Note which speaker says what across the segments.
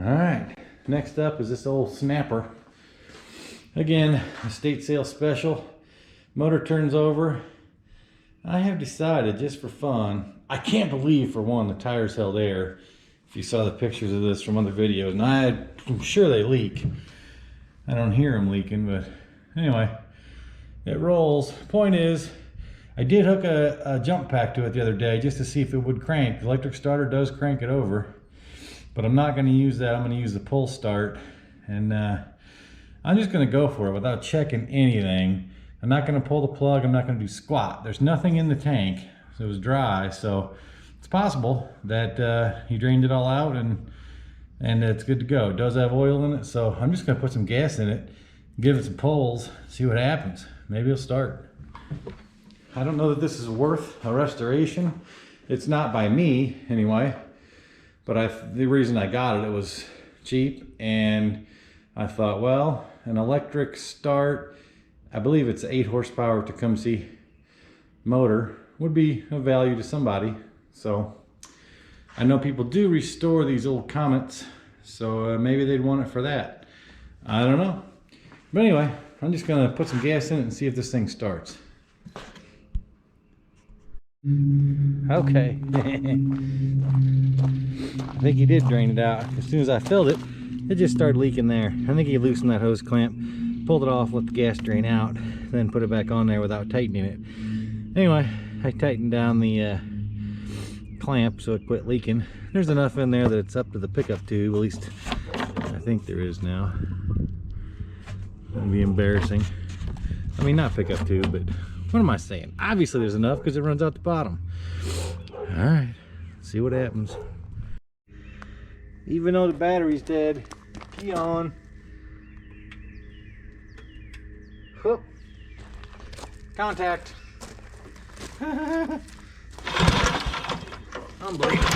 Speaker 1: Alright, next up is this old snapper. Again, estate sale special. Motor turns over. I have decided, just for fun, I can't believe, for one, the tires held air. If you saw the pictures of this from other videos, and I'm sure they leak. I don't hear them leaking, but anyway, it rolls. Point is, I did hook a jump pack to it the other day just to see if it would crank. The electric starter does crank it over, but I'm not going to use that. I'm going to use the pull start, and I'm just going to go for it without checking anything. I'm not going to pull the plug. I'm not going to do squat. There's nothing in the tank, so it was dry, so it's possible that he drained it all out and it's good to go. It does have oil in it, so I'm just going to put some gas in it, give it some pulls, see what happens. Maybe it'll start. I don't know that this is worth a restoration. It's not by me anyway, but the reason I got it was cheap, and I thought, well, an electric start, I believe it's 8 horsepower Tecumseh motor, would be of value to somebody. So I know people do restore these old Comets, so maybe they'd want it for that. I don't know. But anyway, I'm just gonna put some gas in it and see if this thing starts. Okay. I think he did drain it out. As soon as I filled it, it just started leaking there. I think he loosened that hose clamp, pulled it off, let the gas drain out, then put it back on there without tightening it. Anyway, I tightened down the clamp so it quit leaking. There's enough in there that it's up to the pickup tube, at least I think there is now. That'd be embarrassing. I mean, not pickup tube, but what am I saying? Obviously there's enough because it runs out the bottom. All right, see what happens. Even though the battery's dead, key on. Whoop. Contact. Unbelievable.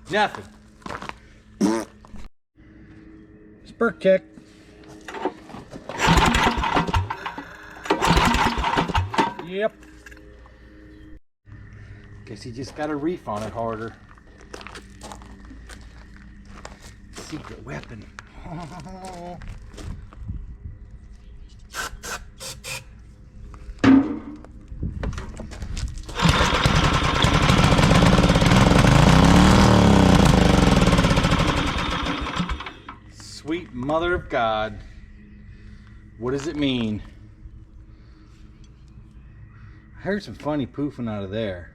Speaker 1: Nothing. Spark check. Yep. Guess he just got a reef on it harder. Secret weapon. Sweet mother of God. What does it mean? I heard some funny poofing out of there.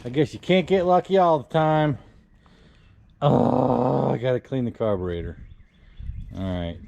Speaker 1: I guess you can't get lucky all the time. I gotta clean the carburetor. All right.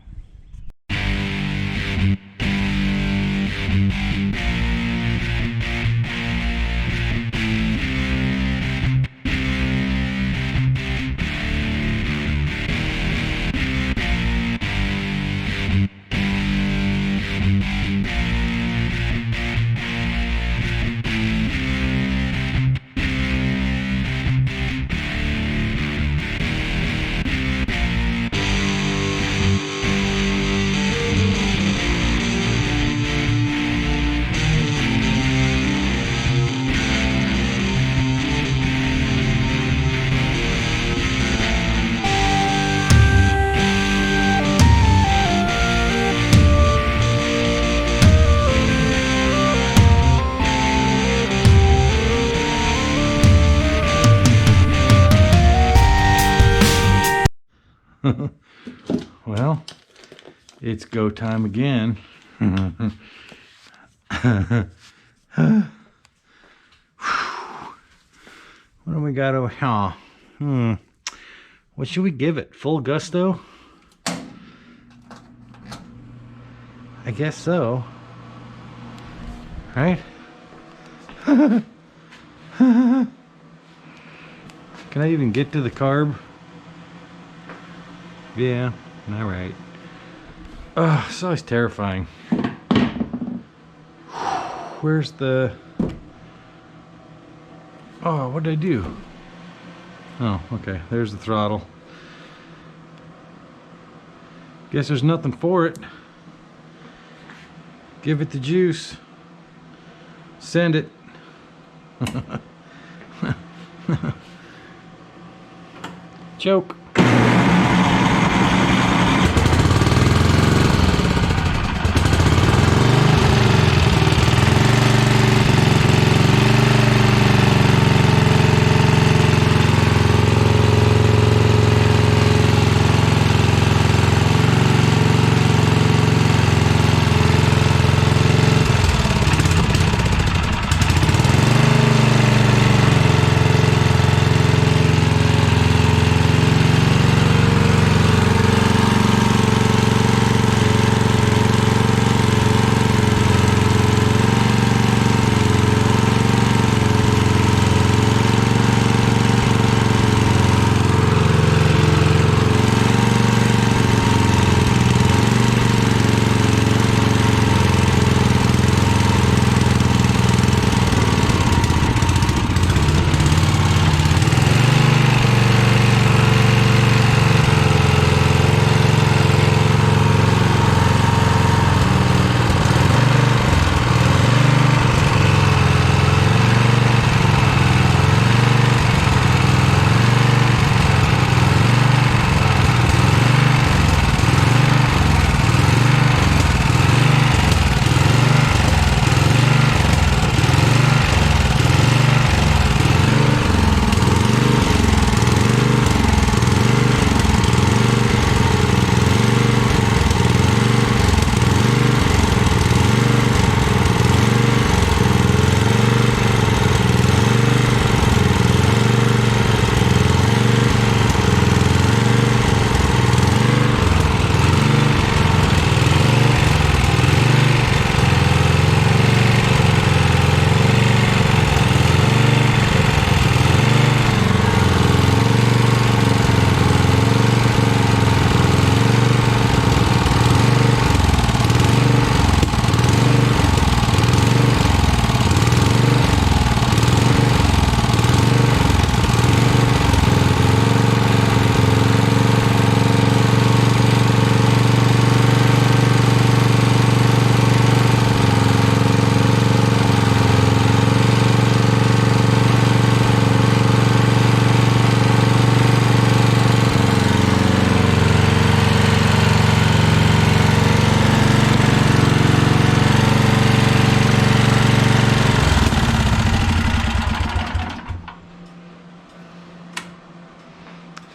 Speaker 1: Well, it's go time again. What do we got over here? What should we give it? Full gusto? I guess so. Right? Can I even get to the carb? Yeah, all right. It's always terrifying. Where's the... Oh, what did I do? Oh, okay, there's the throttle. Guess there's nothing for it. Give it the juice. Send it. Choke.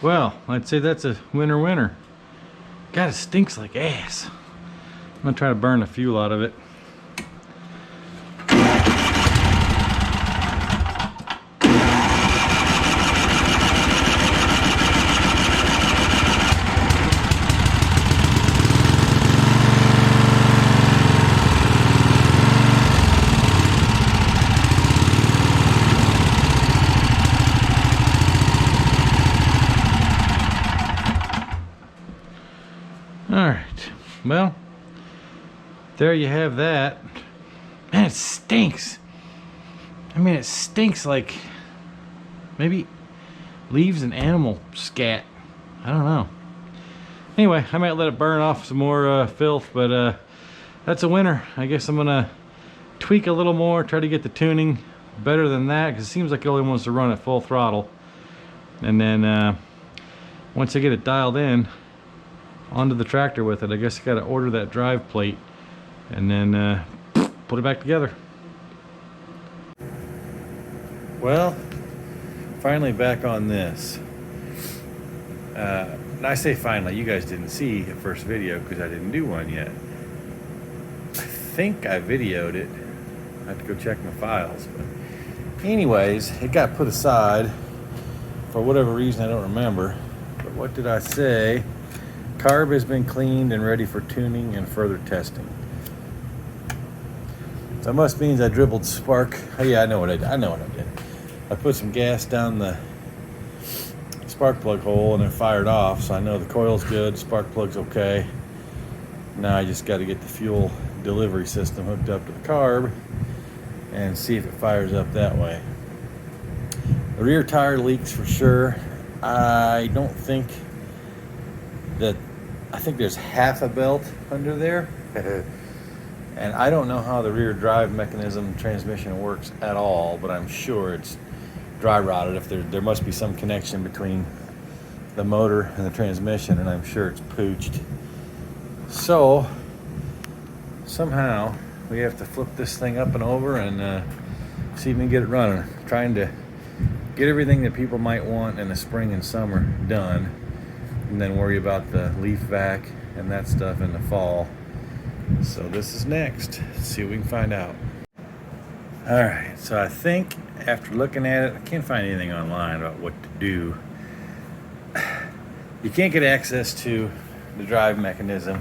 Speaker 1: Well, I'd say that's a winner. God, it stinks like ass. I'm gonna try to burn the fuel out of it. Alright, well, there you have that. Man, it stinks. I mean, it stinks like maybe leaves an animal scat. I don't know. Anyway, I might let it burn off some more filth, but that's a winner. I guess I'm gonna tweak a little more, try to get the tuning better than that, because it seems like it only wants to run at full throttle. And then once I get it dialed in onto the tractor with it, I guess I gotta order that drive plate and then put it back together. Well, finally back on this. And I say finally, you guys didn't see the first video because I didn't do one yet. I think I videoed it. I have to go check my files. But anyways, it got put aside for whatever reason, I don't remember. But what did I say? Carb has been cleaned and ready for tuning and further testing. So that must means I dribbled spark. Oh yeah, I know what I did. I put some gas down the spark plug hole and it fired off, so I know the coil's good, spark plug's okay. Now I just got to get the fuel delivery system hooked up to the carb and see if it fires up that way. The rear tire leaks for sure. I don't think that, I think there's half a belt under there. And I don't know how the rear drive mechanism transmission works at all, but I'm sure it's dry rotted. If there must be some connection between the motor and the transmission, and I'm sure it's pooched. So somehow we have to flip this thing up and over and see if we can get it running. Trying to get everything that people might want in the spring and summer done, and then worry about the leaf vac and that stuff in the fall. So this is next. Let's see what we can find out. All right, so I think after looking at it, I can't find anything online about what to do. You can't get access to the drive mechanism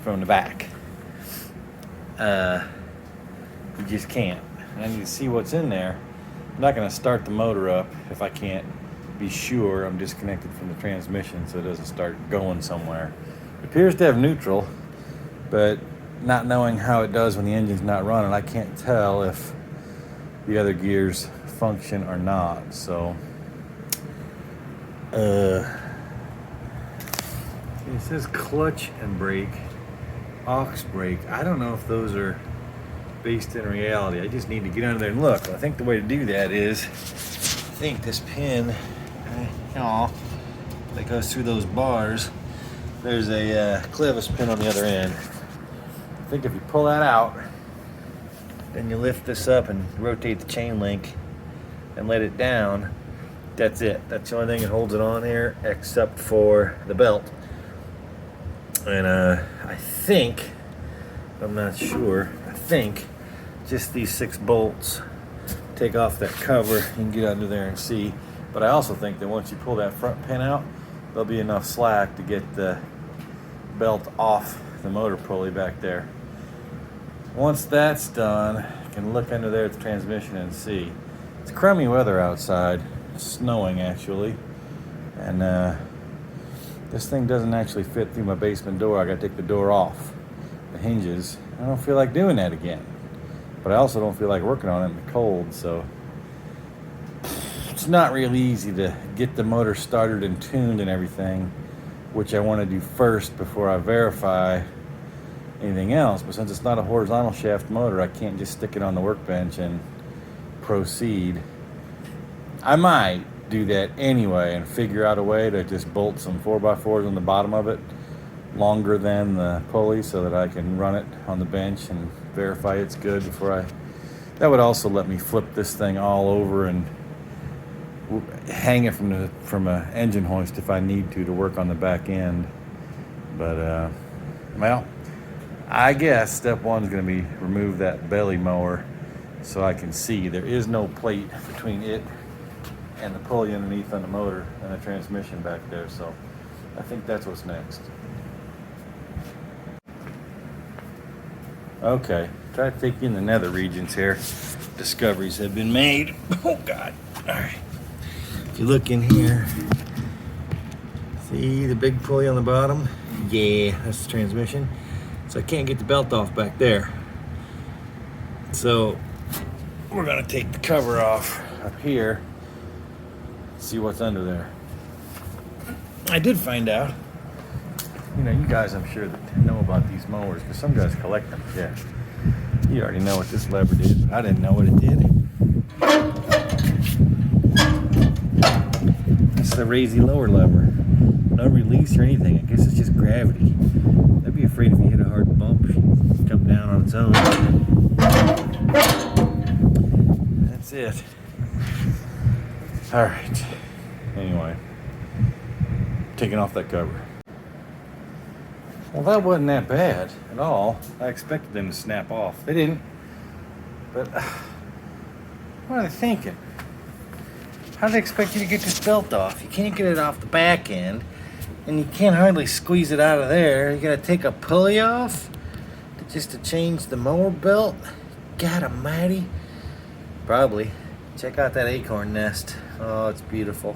Speaker 1: from the back. You just can't. And I need to see what's in there. I'm not going to start the motor up if I can't be sure I'm disconnected from the transmission so it doesn't start going somewhere. It appears to have neutral, but not knowing how it does when the engine's not running, I can't tell if the other gears function or not. So it says clutch and brake, aux brake. I don't know if those are based in reality. I just need to get under there and look. I think the way to do that is, I think this pin that goes through those bars, there's a clevis pin on the other end. I think if you pull that out, then you lift this up and rotate the chain link and let it down. That's it. That's the only thing that holds it on here, except for the belt. And I think, I'm not sure, I think just these 6 bolts take off that cover. You can get under there and see. But I also think that once you pull that front pin out, there'll be enough slack to get the belt off the motor pulley back there. Once that's done, you can look under there at the transmission and see. It's crummy weather outside. It's snowing actually. And this thing doesn't actually fit through my basement door. I gotta take the door off, the hinges. I don't feel like doing that again. But I also don't feel like working on it in the cold, so it's not really easy to get the motor started and tuned and everything, which I want to do first before I verify anything else. But since it's not a horizontal shaft motor, I can't just stick it on the workbench and proceed. I might do that anyway and figure out a way to just bolt some 4x4s on the bottom of it longer than the pulley so that I can run it on the bench and verify it's good before that would also let me flip this thing all over and hang it from a engine hoist if I need to work on the back end. But well, I guess step 1 is going to be remove that belly mower so I can see there is no plate between it and the pulley underneath on the motor and the transmission back there. So I think that's what's next. Okay, try to take you in the nether regions here. Discoveries have been made. Oh God. All right. If you look in here, see the big pulley on the bottom? Yeah, that's the transmission. So I can't get the belt off back there. So we're gonna take the cover off up here, see what's under there. I did find out, you know, you guys I'm sure that know about these mowers, because some guys collect them. Yeah, you already know what this lever did, but I didn't know what it did. It's the raisey lower lever. No release or anything. I guess it's just gravity. I'd be afraid if you hit a hard bump, it'd come down on its own. That's it. All right. Anyway, taking off that cover. Well, that wasn't that bad at all. I expected them to snap off. They didn't. But what are they thinking? How do they expect you to get this belt off? You can't get it off the back end, and you can't hardly squeeze it out of there. You gotta take a pulley off just to change the mower belt. God almighty. Probably. Check out that acorn nest. Oh, it's beautiful.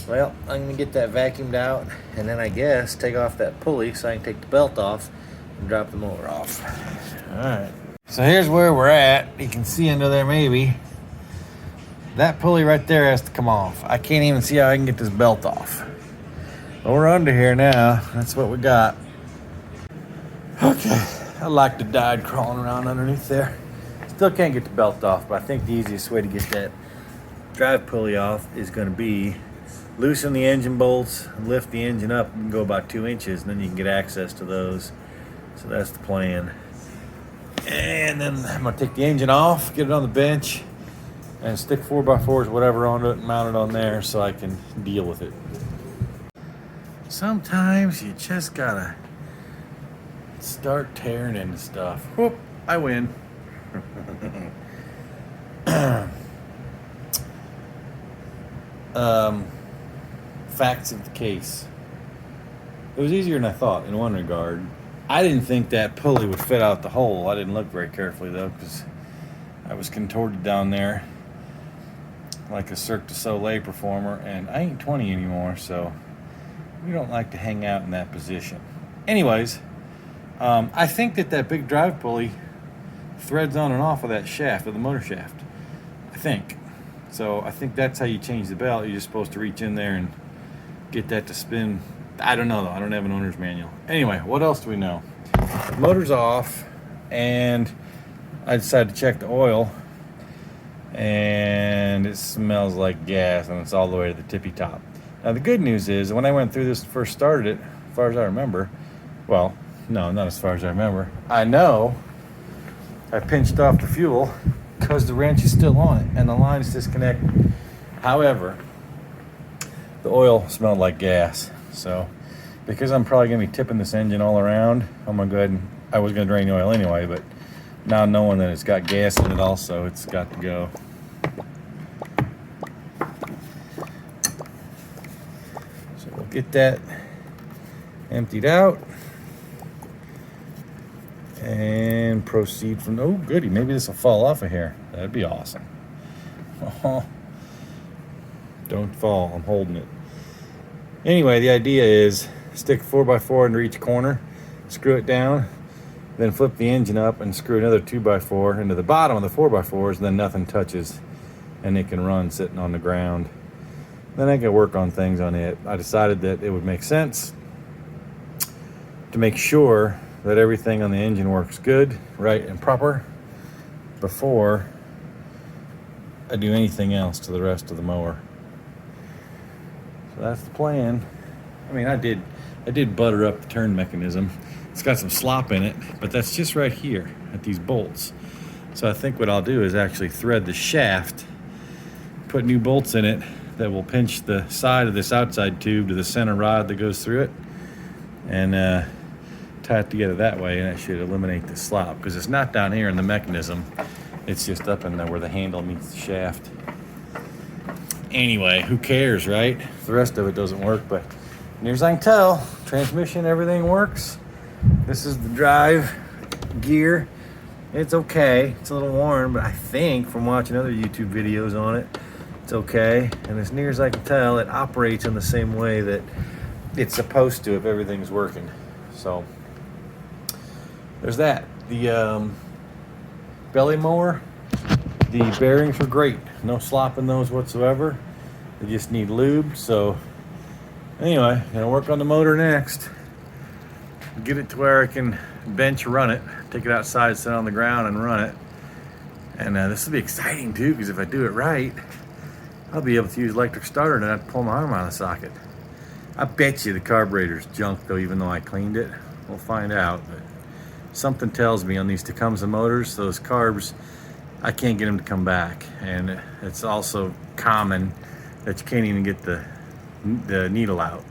Speaker 1: Well, I'm gonna get that vacuumed out, and then I guess take off that pulley so I can take the belt off and drop the mower off. All right. So here's where we're at. You can see under there maybe. That pulley right there has to come off. I can't even see how I can get this belt off. But we're under here now. That's what we got. Okay, I like the died crawling around underneath there. Still can't get the belt off, but I think the easiest way to get that drive pulley off is going to be loosen the engine bolts, lift the engine up and go about 2 inches, and then you can get access to those. So that's the plan. And then I'm going to take the engine off, get it on the bench, and stick 4x4s, whatever, on it and mount it on there so I can deal with it. Sometimes you just gotta start tearing into stuff. Whoop, I win. Facts of the case. It was easier than I thought in one regard. I didn't think that pulley would fit out the hole. I didn't look very carefully though, because I was contorted down there like a Cirque du Soleil performer, and I ain't 20 anymore, so we don't like to hang out in that position. Anyways, I think that big drive pulley threads on and off of that shaft, of the motor shaft. I think. So I think that's how you change the belt. You're just supposed to reach in there and get that to spin. I don't know though. I don't have an owner's manual. Anyway, what else do we know? The motor's off, and I decided to check the oil, and it smells like gas, and it's all the way to the tippy top. Now the good news is, when I went through this and first started it, as far as I remember, well, no, not as far as I remember, I know I pinched off the fuel because the wrench is still on it and the line is disconnected. However, the oil smelled like gas. So because I'm probably going to be tipping this engine all around, I'm going to go ahead and, I was going to drain the oil anyway, but now knowing that it's got gas in it also, it's got to go. So we'll get that emptied out and proceed from, oh goody, maybe this will fall off of here. That'd be awesome. Don't fall, I'm holding it. Anyway, the idea is stick 4x4 into each corner, screw it down, then flip the engine up and screw another 2x4 into the bottom of the 4x4s, and then nothing touches and it can run sitting on the ground. Then I can work on things on it. I decided that it would make sense to make sure that everything on the engine works good, right, and proper before I do anything else to the rest of the mower. So that's the plan. I mean, I did butter up the turn mechanism. It's got some slop in it, but that's just right here at these bolts. So I think what I'll do is actually thread the shaft, put new bolts in it that will pinch the side of this outside tube to the center rod that goes through it, and tie it together that way, and that should eliminate the slop, because it's not down here in the mechanism, it's just up in there where the handle meets the shaft. Anyway, who cares, right? The rest of it doesn't work, but near as I can tell, transmission, everything works. This is the drive gear. It's okay. It's a little worn, but I think from watching other YouTube videos on it, it's okay. And as near as I can tell, it operates in the same way that it's supposed to if everything's working. So there's that. The belly mower, the bearings were great. No slop in those whatsoever. They just need lube. So anyway, gonna work on the motor next. Get it to where I can bench run it, take it outside, sit on the ground and run it. And this will be exciting too, because if I do it right, I'll be able to use electric starter and not pull my arm out of the socket. I bet you the carburetor's junk though, even though I cleaned it. We'll find out, but something tells me on these Tecumseh motors, those carbs, I can't get them to come back. And it's also common that you can't even get the needle out.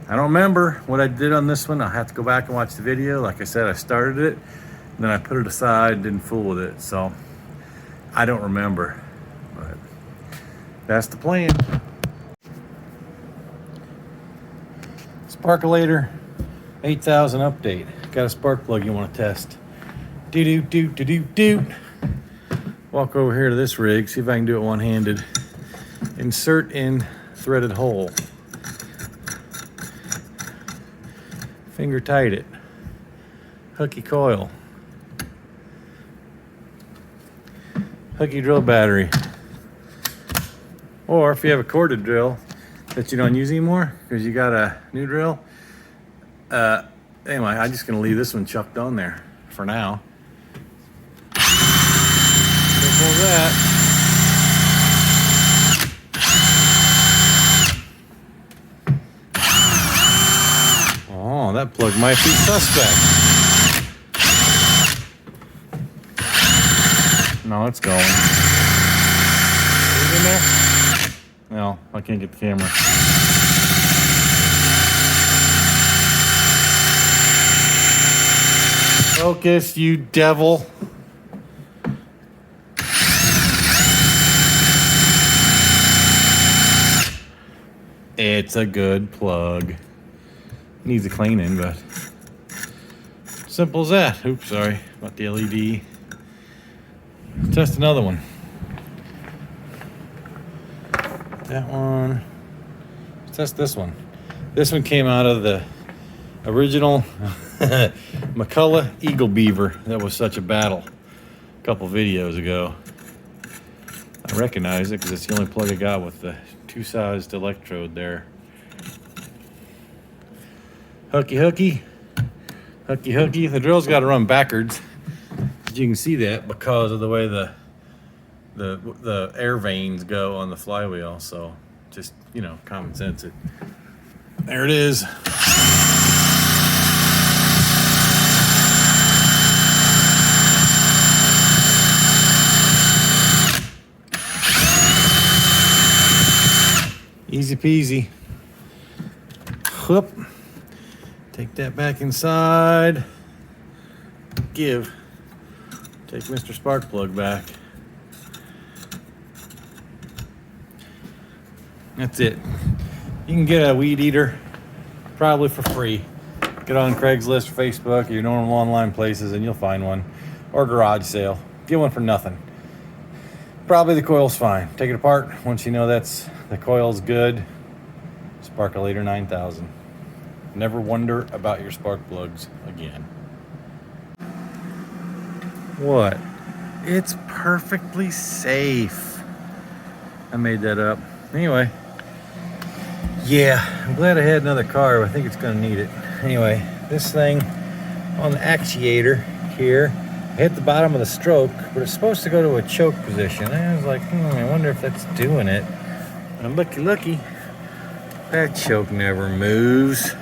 Speaker 1: I don't remember what I did on this one. I'll have to go back and watch the video. Like I said, I started it, and then I put it aside, didn't fool with it. So I don't remember, but that's the plan. Sparkulator 8000 update. Got a spark plug you want to test. Do. Walk over here to this rig, see if I can do it one-handed. Insert in threaded hole. Finger tight it. Hooky coil. Hooky drill battery. Or if you have a corded drill that you don't use anymore because you got a new drill. Anyway, I'm just gonna leave this one chucked on there for now. Simple as that. Oh, that plug might be suspect. No, it's going. Is it in there? No, I can't get the camera. Focus, you devil. It's a good plug. Needs a cleaning, but simple as that. Oops, sorry about the LED. Test another one. That one. Let's test this one. This one came out of the original McCullough Eagle Beaver. That was such a battle a couple videos ago. I recognize it because it's the only plug I got with the two-sized electrode there. Hooky. The drill's got to run backwards. You can see that because of the way the air veins go on the flywheel. So just, you know, common sense it. There it is. Easy peasy. Whoop. Take that back inside. Take Mr. Spark Plug back. That's it. You can get a weed eater probably for free. Get on Craigslist or Facebook or your normal online places and you'll find one. Or garage sale. Get one for nothing. Probably the coil's fine. Take it apart. Once you know the coil's good, Sparkulator 9000. Never wonder about your spark plugs again. What? It's perfectly safe. I made that up. Anyway. Yeah, I'm glad I had another car. I think it's going to need it. Anyway, this thing on the actuator here, I hit the bottom of the stroke, but it's supposed to go to a choke position. I was like, I wonder if that's doing it. And looky, that choke never moves.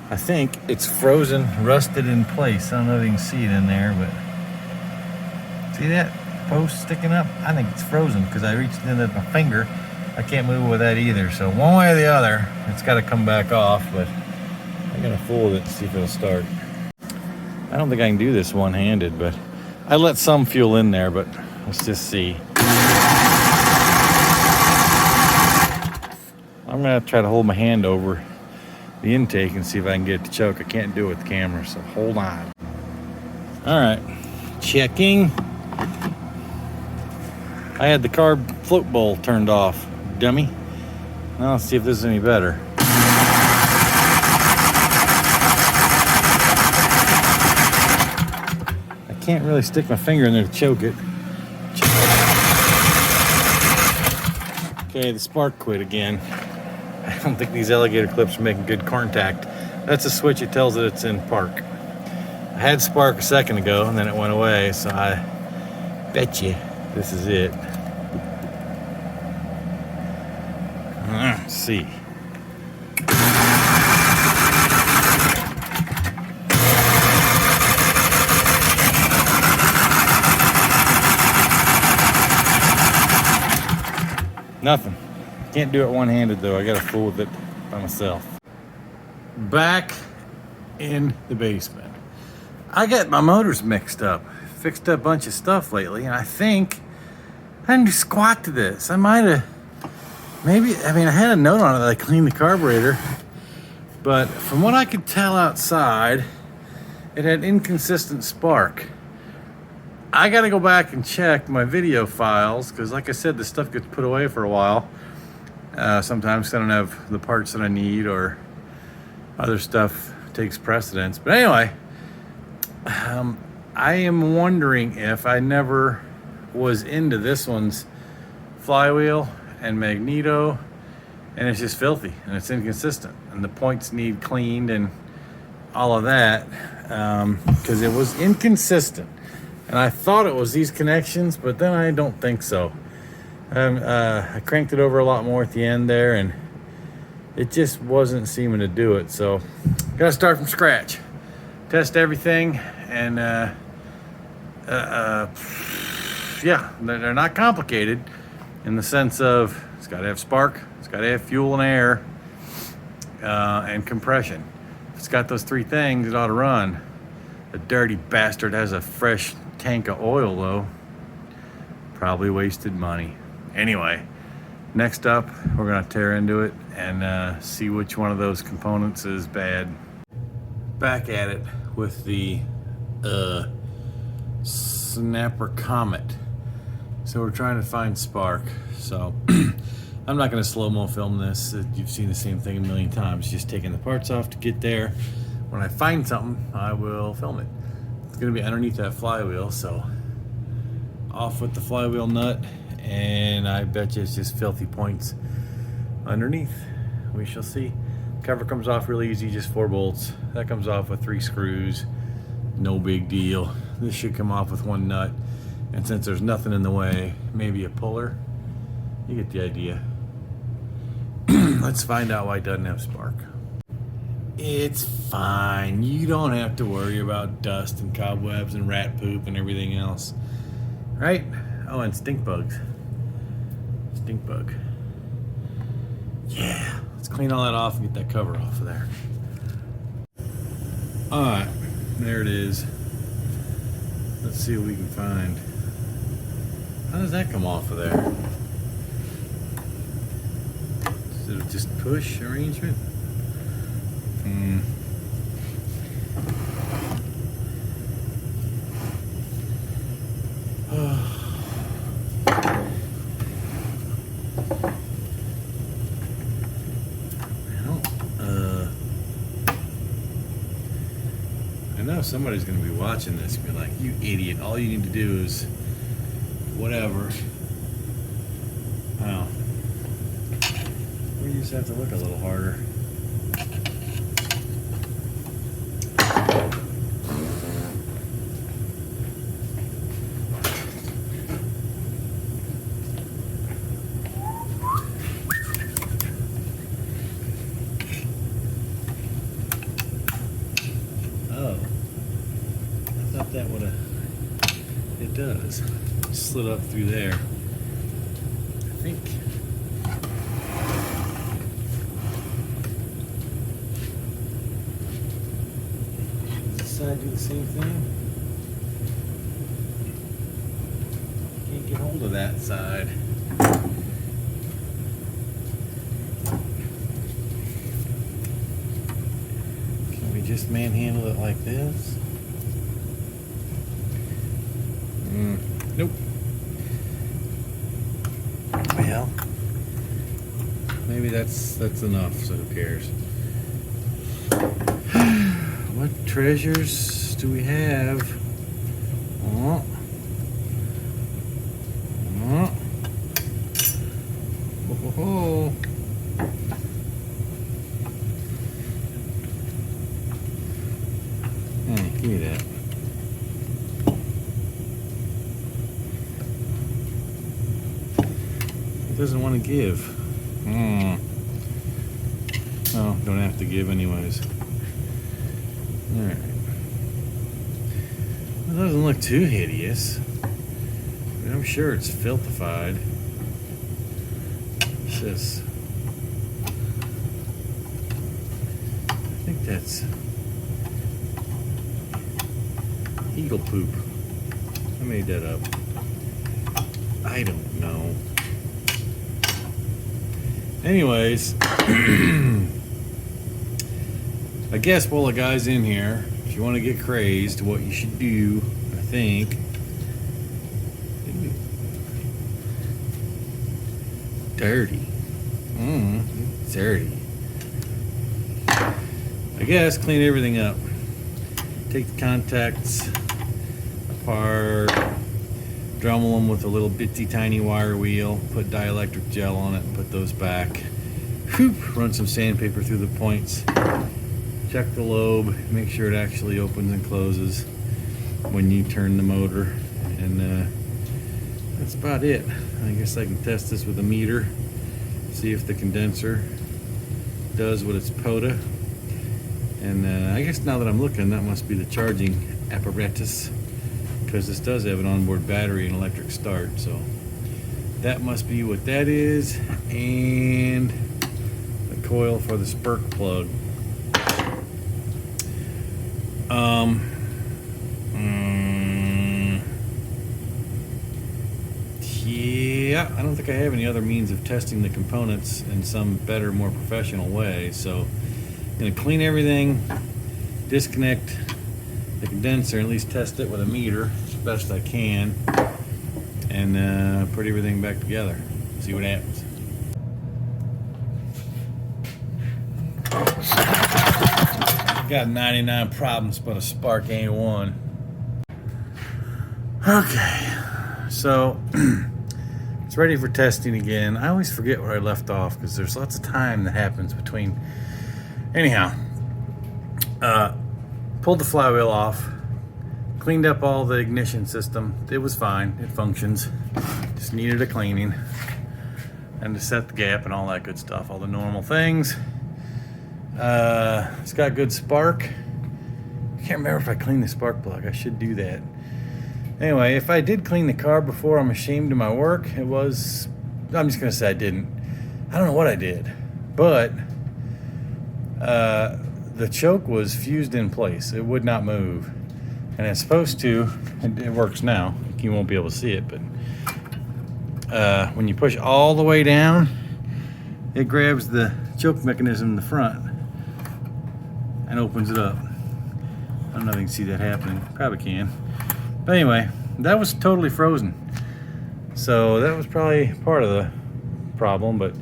Speaker 1: I think it's frozen, rusted in place. I don't know if you can see it in there, but see that post sticking up? I think it's frozen because I reached in with my finger. I can't move with that either. So one way or the other, it's got to come back off, but I'm gonna fool with it and see if it'll start. I don't think I can do this one-handed, but I let some fuel in there, but let's just see. I'm gonna try to hold my hand over the intake and see if I can get it to choke. I can't do it with the camera, so hold on. All right, checking. I had the carb float bowl turned off, dummy. Now let's see if this is any better. I can't really stick my finger in there to choke it. Okay, the spark quit again. I don't think these alligator clips are making good contact. That's a switch that tells it it's in park. I had spark a second ago and then it went away, so I bet you this is it. Let's see. Nothing. Can't do it one-handed though. I gotta fool with it by myself. Back in the basement. I got my motors mixed up. Fixed up a bunch of stuff lately, and I think I didn't do squat to this. I might have, maybe, I had a note on it that I cleaned the carburetor, but from what I could tell outside, it had inconsistent spark. I gotta go back and check my video files, because like I said, this stuff gets put away for a while. Sometimes I don't have the parts that I need, or other stuff takes precedence. But anyway, I am wondering if I never was into this one's flywheel and magneto, and it's just filthy and it's inconsistent, and the points need cleaned and all of that, because it was inconsistent. And I thought it was these connections, but then I don't think so. I cranked it over a lot more at the end there, and it just wasn't seeming to do it. So gotta start from scratch, test everything, and yeah, they're not complicated in the sense of it's got to have spark, it's got to have fuel and air, and compression. If it's got those three things, it ought to run. The dirty bastard has a fresh tank of oil though. Probably wasted money. Anyway, next up, we're gonna tear into it and see which one of those components is bad. Back at it with the Snapper Comet. So we're trying to find spark. So I'm not going to slow-mo film this. You've seen the same thing a million times. Just taking the parts off to get there. When I find something, I will film it. It's going to be underneath that flywheel, so off with the flywheel nut, and I bet you it's just filthy points underneath. We shall see. Cover comes off really easy, just 4 bolts. That comes off with 3 screws. No big deal. This should come off with 1 nut. And since there's nothing in the way, maybe a puller. You get the idea. Let's find out why it doesn't have spark. It's fine. You don't have to worry about dust and cobwebs and rat poop and everything else. Right? Oh, and stink bugs. Stink bug. Yeah. Let's clean all that off and get that cover off of there. Alright. There it is. Let's see what we can find. How does that come off of there? Is it just push arrangement? I know somebody's going to be watching this and be like, you idiot, all you need to do is whatever. Well, we just have to look a little harder. Oh, I thought that would have, it does. Slid up through there. I think. Does this side do the same thing? Can't get hold of that side. Can we just manhandle it like this? Nope. Well, maybe that's enough, so who cares? What treasures do we have? Oh. Oh. Oh, oh, oh. Hey, give me that. It doesn't want to give. Oh, don't have to give anyways. Alright. Well, it doesn't look too hideous. But I'm sure it's filthified. What's this? I think that's eagle poop. I made that up. I don't know. Anyways, I guess while the guy's in here, if you want to get crazed, what you should do, I think, dirty. Dirty. I guess clean everything up. Take the contacts apart, Dremel them with a little bitsy tiny wire wheel, put dielectric gel on it, and put those back. Whew, run some sandpaper through the points. Check the lobe, make sure it actually opens and closes when you turn the motor, and that's about it. I guess I can test this with a meter, see if the condenser does what it's supposed to. And I guess now that I'm looking, that must be the charging apparatus, because this does have an onboard battery and electric start, so that must be what that is. And the coil for the spark plug. Yeah, I don't think I have any other means of testing the components in some better, more professional way. So I'm gonna clean everything, disconnect the condenser, and at least test it with a meter as best I can, and put everything back together, see what happens. Got 99 problems, but a spark ain't one. Okay, so it's ready for testing again. I always forget where I left off because there's lots of time that happens between. Anyhow, pulled the flywheel off, cleaned up all the ignition system. It was fine, it functions. Just needed a cleaning and to set the gap and all that good stuff, all the normal things. It's got good spark. I can't remember if I cleaned the spark plug. I should do that. Anyway, if I did clean the car before, I'm ashamed of my work. I'm just gonna say I didn't. I don't know what I did, but the choke was fused in place. It would not move, and it's supposed to. It works now. You won't be able to see it, but when you push all the way down, it grabs the choke mechanism in the front and opens it up. I don't know if you can see that happening. Probably can. But anyway, that was totally frozen. So that was probably part of the problem, but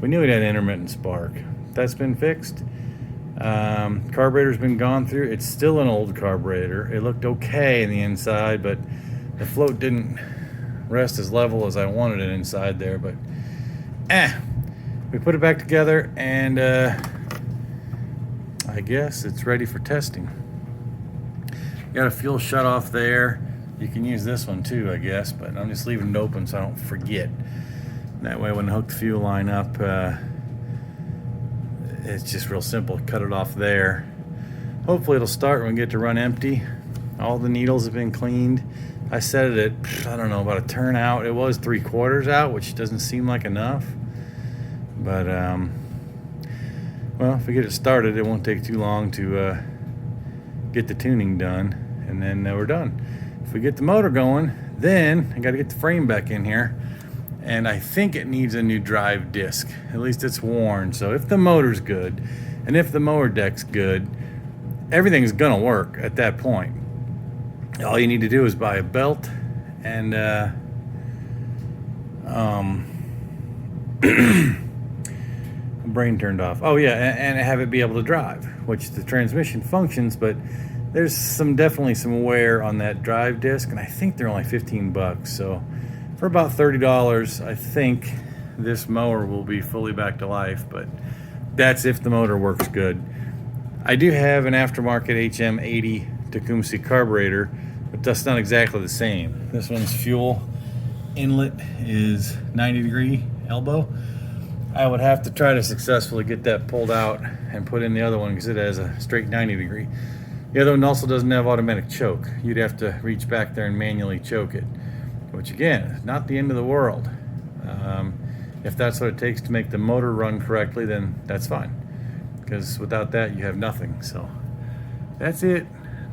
Speaker 1: we knew it had intermittent spark. That's been fixed. Carburetor's been gone through. It's still an old carburetor. It looked okay in the inside, but the float didn't rest as level as I wanted it inside there, but we put it back together, and I guess it's ready for testing. Got a fuel shut off there. You can use this one too, I guess, but I'm just leaving it open so I don't forget. That way when I hook the fuel line up, it's just real simple. Cut it off there. Hopefully it'll start when we get to run empty. All the needles have been cleaned. I set it at, I don't know, about a turn out. It was 3/4 out, which doesn't seem like enough. But, well, if we get it started, it won't take too long to get the tuning done, and then we're done. If we get the motor going, then I got to get the frame back in here, and I think it needs a new drive disc. At least it's worn. So if the motor's good, and if the mower deck's good, everything's gonna work at that point. All you need to do is buy a belt and brain turned off. Oh yeah, and have it be able to drive, which the transmission functions, but there's definitely some wear on that drive disc, and I think they're only 15 bucks. So for about $30, I think this mower will be fully back to life, but that's if the motor works good. I do have an aftermarket HM80 Tecumseh carburetor, but that's not exactly the same. This one's fuel inlet is 90-degree elbow. I would have to try to successfully get that pulled out and put in the other one because it has a straight 90-degree. The other one also doesn't have automatic choke. You'd have to reach back there and manually choke it, which again, is not the end of the world. If that's what it takes to make the motor run correctly, then that's fine, because without that you have nothing. So that's it.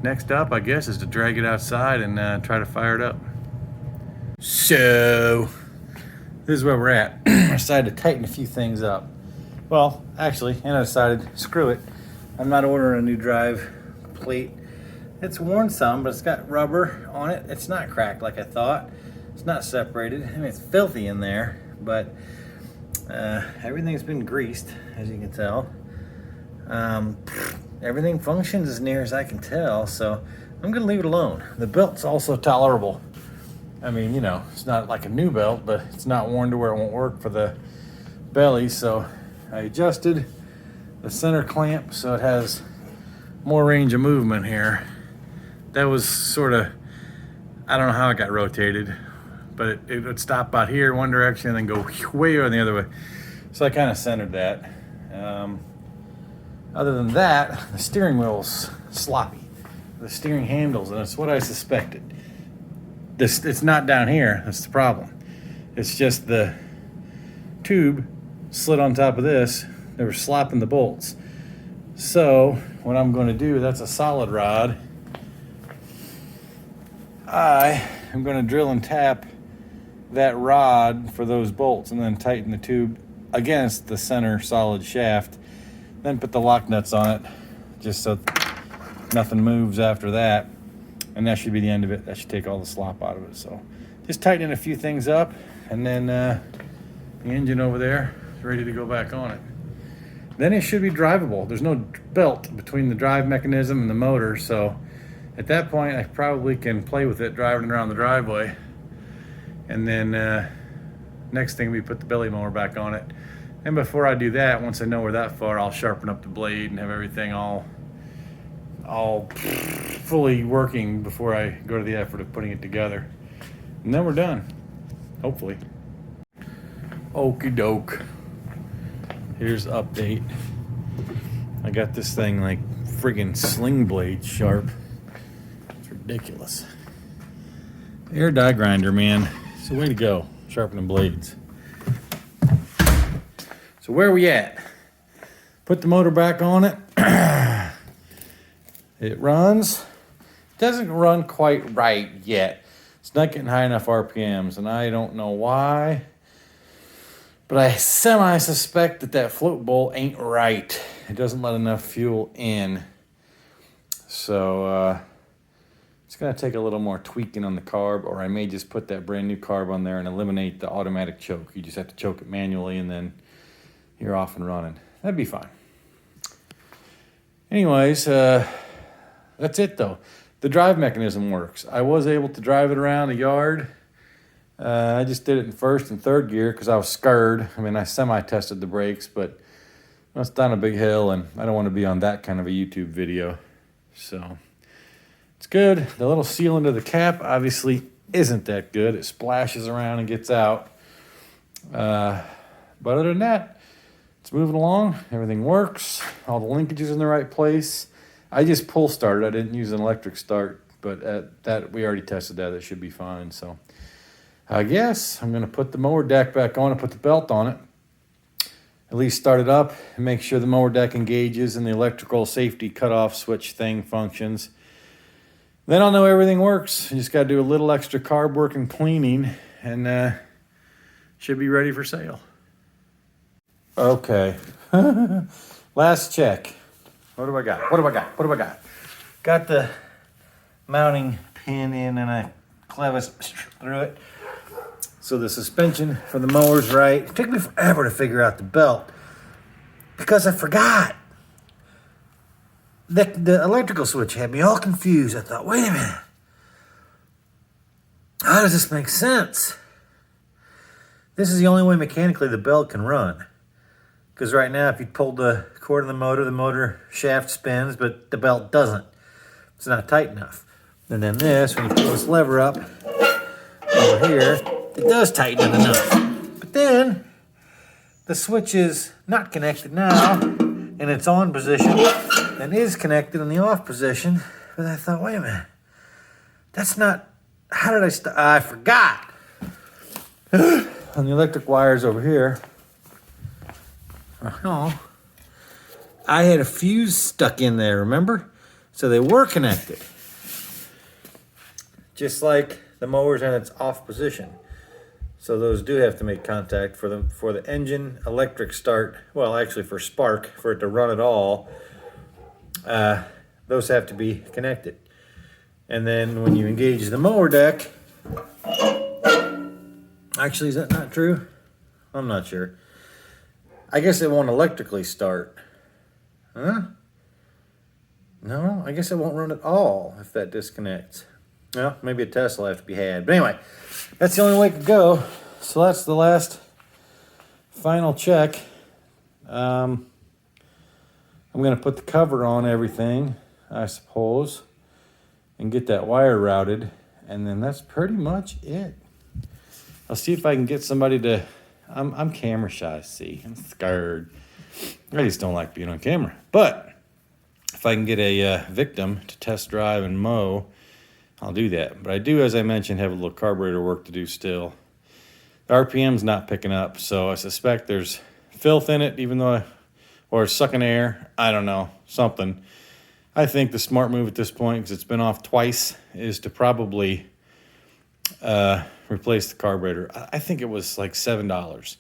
Speaker 1: Next up, I guess, is to drag it outside and try to fire it up. So this is where we're at. I decided to tighten a few things up. Well, actually, and I decided, screw it. I'm not ordering a new drive plate. It's worn some, but it's got rubber on it. It's not cracked like I thought. It's not separated. I mean, it's filthy in there, but everything's been greased, as you can tell. Everything functions as near as I can tell, so I'm gonna leave it alone. The belt's also tolerable. I mean, you know, it's not like a new belt, but it's not worn to where it won't work for the belly. So I adjusted the center clamp so it has more range of movement here. That was sort of, I don't know how it got rotated, but it would stop about here one direction and then go way on the other way. So I kind of centered that. Other than that, the steering wheel's sloppy. The steering handles, and it's what I suspected. It's not down here, that's the problem. It's just the tube slid on top of this. They were slopping the bolts. So what I'm going to do, that's a solid rod. I am going to drill and tap that rod for those bolts and then tighten the tube against the center solid shaft. Then put the lock nuts on it just so nothing moves after that. And that should be the end of it. That should take all the slop out of it. So just tightening a few things up, and then the engine over there is ready to go back on it. Then it should be drivable. There's no belt between the drive mechanism and the motor, so at that point I probably can play with it driving around the driveway. And then next thing, we put the belly mower back on it. And before I do that, once I know we're that far, I'll sharpen up the blade and have everything all fully working before I go to the effort of putting it together. And then we're done, hopefully. Okie doke. Here's the update. I got this thing like friggin' sling blade sharp. It's ridiculous. Air die grinder, man. It's the way to go, sharpening blades. So where are we at? Put the motor back on it. It runs. It doesn't run quite right yet. It's not getting high enough RPMs, and I don't know why. But I semi-suspect that float bolt ain't right. It doesn't let enough fuel in. So it's gonna take a little more tweaking on the carb, or I may just put that brand new carb on there and eliminate the automatic choke. You just have to choke it manually and then you're off and running. That'd be fine. Anyways, that's it though. The drive mechanism works. I was able to drive it around the yard. I just did it in first and third gear because I was scared. I mean, I semi-tested the brakes, but it's down a big hill and I don't want to be on that kind of a YouTube video. So it's good. The little seal into the cap obviously isn't that good. It splashes around and gets out. But other than that, it's moving along. Everything works. All the linkages in the right place. I just pull started. I didn't use an electric start, but that we already tested that. It should be fine. So I guess I'm going to put the mower deck back on and put the belt on it. At least start it up and make sure the mower deck engages and the electrical safety cutoff switch thing functions. Then I'll know everything works. You just got to do a little extra carb work and cleaning, and should be ready for sale. Okay. Last check. What do I got? Got the mounting pin in and I clevis through it. So the suspension for the mower's right. It took me forever to figure out the belt because I forgot. The electrical switch had me all confused. I thought, wait a minute. How does this make sense? This is the only way mechanically the belt can run. Because right now, if you pull the cord of the motor shaft spins, but the belt doesn't. It's not tight enough. And then this, when you pull this lever up over here, it does tighten it enough. But then, the switch is not connected now, in its on position, and is connected in the off position. But I thought, wait a minute. That's not, how did I forgot. On the electric wires over here, I had a fuse stuck in there, remember? So they were connected. Just like the mower's in its off position. So those do have to make contact for the engine electric start. Well, actually for spark, for it to run at all, those have to be connected. And then when you engage the mower deck, actually, is that not true? I'm not sure. I guess it won't electrically start. Huh? No, I guess it won't run at all if that disconnects. Well, maybe a test will have to be had. But anyway, that's the only way it could go. So that's the last final check. I'm going to put the cover on everything, I suppose, and get that wire routed. And then that's pretty much it. I'll see if I can get somebody to... I'm camera shy, see. I'm scared. I just don't like being on camera. But if I can get a victim to test drive and mow, I'll do that. But I do, as I mentioned, have a little carburetor work to do still. The RPM's not picking up, so I suspect there's filth in it, even though or sucking air. I don't know, something. I think the smart move at this point, because it's been off twice, is to probably replace the carburetor. I think it was like $7.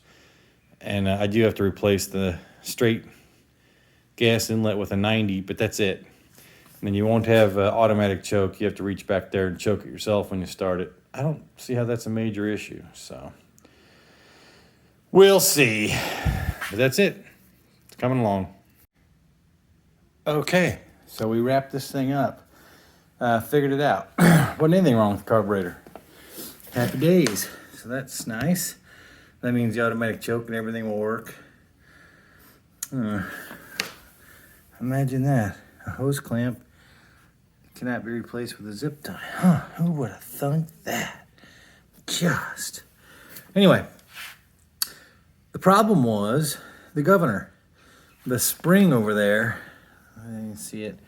Speaker 1: And I do have to replace the straight gas inlet with a 90, but that's it. And then you won't have automatic choke. You have to reach back there and choke it yourself when you start it. I don't see how that's a major issue, so we'll see. But that's it. It's coming along. Okay, so we wrapped this thing up. Figured it out. Wasn't anything wrong with the carburetor. Happy days. So that's nice. That means the automatic choke and everything will work. Imagine that. A hose clamp cannot be replaced with a zip tie. Huh, who would have thunk that? Just. Anyway, the problem was the governor. The spring over there, I didn't see it.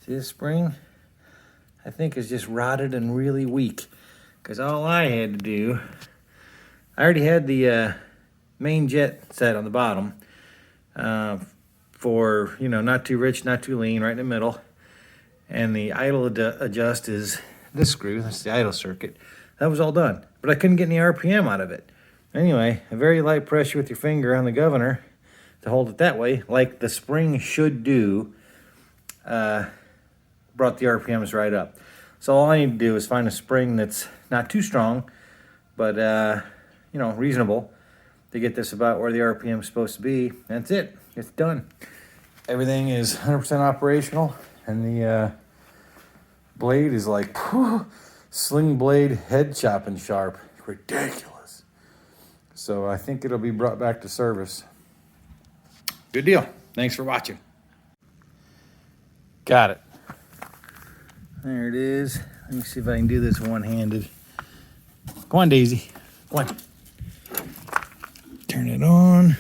Speaker 1: See this spring? I think is just rotted and really weak. Because all I had to do, I already had the main jet set on the bottom for, you know, not too rich, not too lean, right in the middle. And the idle adjust is this screw, that's the idle circuit. That was all done, but I couldn't get any RPM out of it. Anyway, a very light pressure with your finger on the governor to hold it that way, like the spring should do, brought the RPMs right up. So all I need to do is find a spring that's not too strong, but you know, reasonable to get this about where the RPM is supposed to be. That's it. It's done. Everything is 100% operational, and the blade is like sling blade head chopping sharp. Ridiculous. So I think it'll be brought back to service. Good deal. Thanks for watching. Got it. There it is. Let me see if I can do this one-handed. Go on, Daisy. Go on. Turn it on.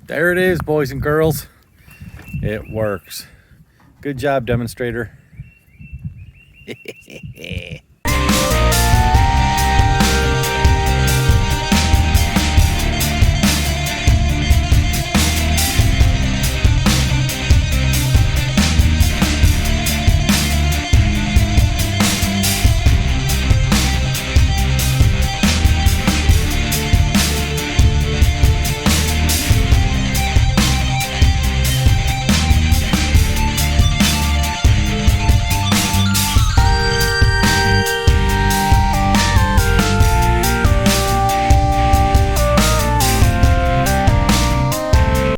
Speaker 1: There it is, boys and girls. It works. Good job, demonstrator.